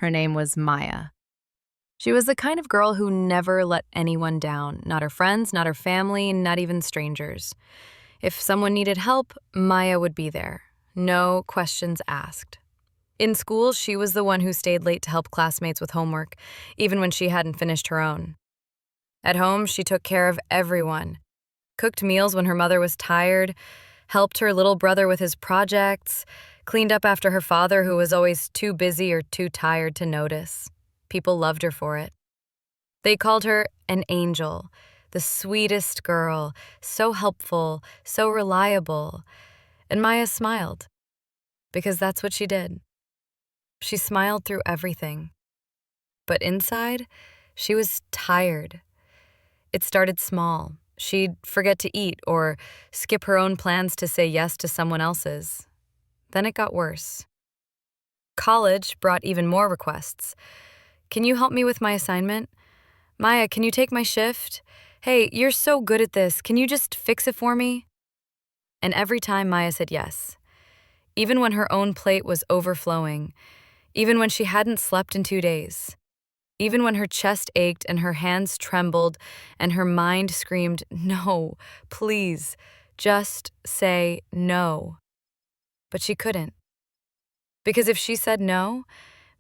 Her name was Maya. She was the kind of girl who never let anyone down, not her friends, not her family, not even strangers. If someone needed help, Maya would be there. No questions asked. In school, she was the one who stayed late to help classmates with homework, even when she hadn't finished her own. At home, she took care of everyone, cooked meals when her mother was tired, helped her little brother with his projects, cleaned up after her father who was always too busy or too tired to notice. People loved her for it. They called her an angel, the sweetest girl, so helpful, so reliable. And Maya smiled, because that's what she did. She smiled through everything. But inside, she was tired. It started small. She'd forget to eat or skip her own plans to say yes to someone else's. Then it got worse. College brought even more requests. Can you help me with my assignment? Maya, can you take my shift? Hey, you're so good at this. Can you just fix it for me? And every time Maya said yes, even when her own plate was overflowing, even when she hadn't slept in 2 days, even when her chest ached and her hands trembled and her mind screamed, no, please, just say no. But she couldn't. Because if she said no,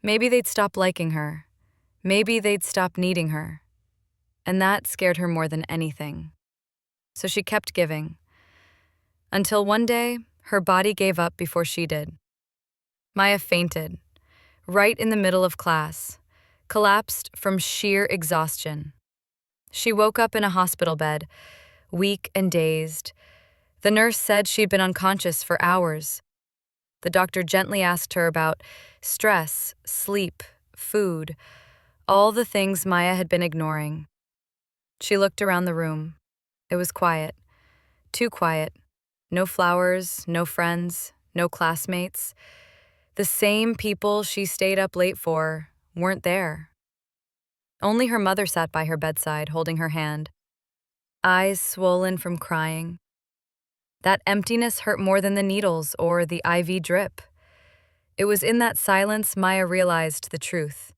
maybe they'd stop liking her. Maybe they'd stop needing her. And that scared her more than anything. So she kept giving. Until one day, her body gave up before she did. Maya fainted, right in the middle of class, collapsed from sheer exhaustion. She woke up in a hospital bed, weak and dazed. The nurse said she'd been unconscious for hours. The doctor gently asked her about stress, sleep, food, all the things Maya had been ignoring. She looked around the room. It was quiet, too quiet. No flowers, no friends, no classmates. The same people she stayed up late for weren't there. Only her mother sat by her bedside, holding her hand, eyes swollen from crying. That emptiness hurt more than the needles or the IV drip. It was in that silence Maya realized the truth.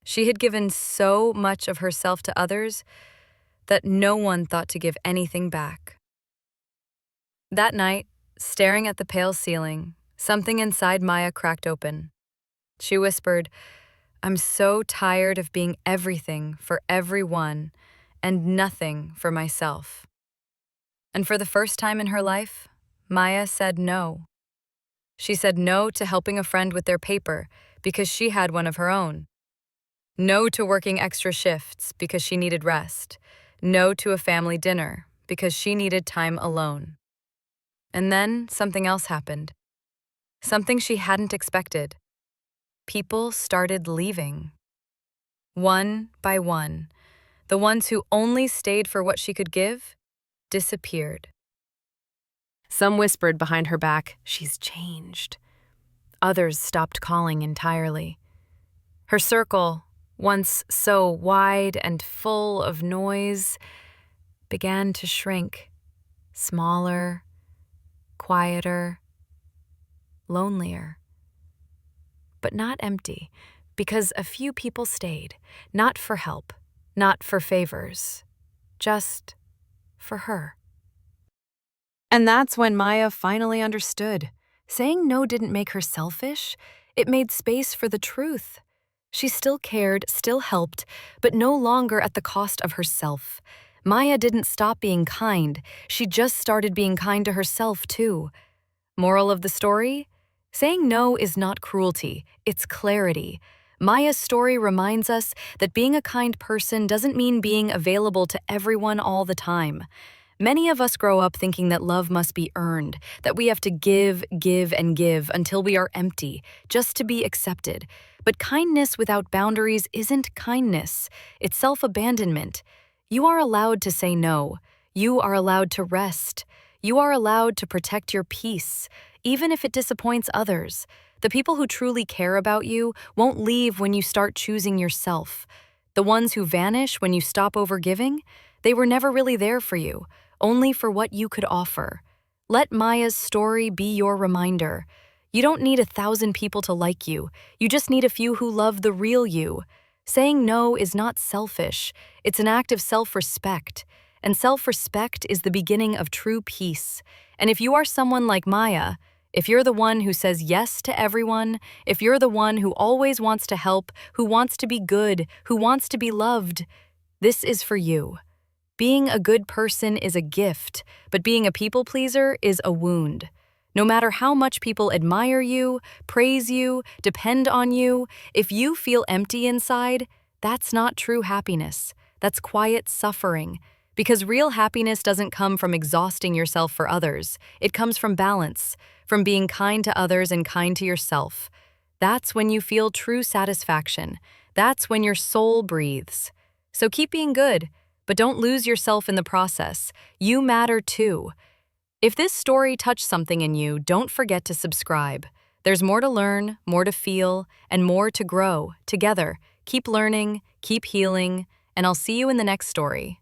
She had given so much of herself to others that no one thought to give anything back. That night, staring at the pale ceiling, something inside Maya cracked open. She whispered, I'm so tired of being everything for everyone and nothing for myself. And for the first time in her life, Maya said no. She said no to helping a friend with their paper because she had one of her own. No to working extra shifts because she needed rest. No to a family dinner because she needed time alone. And then something else happened. Something she hadn't expected. People started leaving. One by one, the ones who only stayed for what she could give disappeared. Some whispered behind her back, she's changed. Others stopped calling entirely. Her circle, once so wide and full of noise, began to shrink, smaller, quieter, lonelier. But not empty, because a few people stayed, not for help, not for favors, just for her. And that's when Maya finally understood. Saying no didn't make her selfish, it made space for the truth. She still cared, still helped, but no longer at the cost of herself. Maya didn't stop being kind, she just started being kind to herself too. Moral of the story? Saying no is not cruelty, it's clarity. Maya's story reminds us that being a kind person doesn't mean being available to everyone all the time. Many of us grow up thinking that love must be earned, that we have to give, and give until we are empty, just to be accepted. But kindness without boundaries isn't kindness, it's self-abandonment. You are allowed to say no. You are allowed to rest. You are allowed to protect your peace, even if it disappoints others. The people who truly care about you won't leave when you start choosing yourself. The ones who vanish when you stop overgiving, they were never really there for you, only for what you could offer. Let Maya's story be your reminder. You don't need 1,000 people to like you. You just need a few who love the real you. Saying no is not selfish. It's an act of self-respect. And self-respect is the beginning of true peace. And if you are someone like Maya, if you're the one who says yes to everyone, if you're the one who always wants to help, who wants to be good, who wants to be loved, this is for you. Being a good person is a gift, but being a people pleaser is a wound. No matter how much people admire you, praise you, depend on you, if you feel empty inside, that's not true happiness. That's quiet suffering. Because real happiness doesn't come from exhausting yourself for others. It comes from balance, from being kind to others and kind to yourself. That's when you feel true satisfaction. That's when your soul breathes. So keep being good, but don't lose yourself in the process. You matter too. If this story touched something in you, don't forget to subscribe. There's more to learn, more to feel, and more to grow. Together, keep learning, keep healing, and I'll see you in the next story.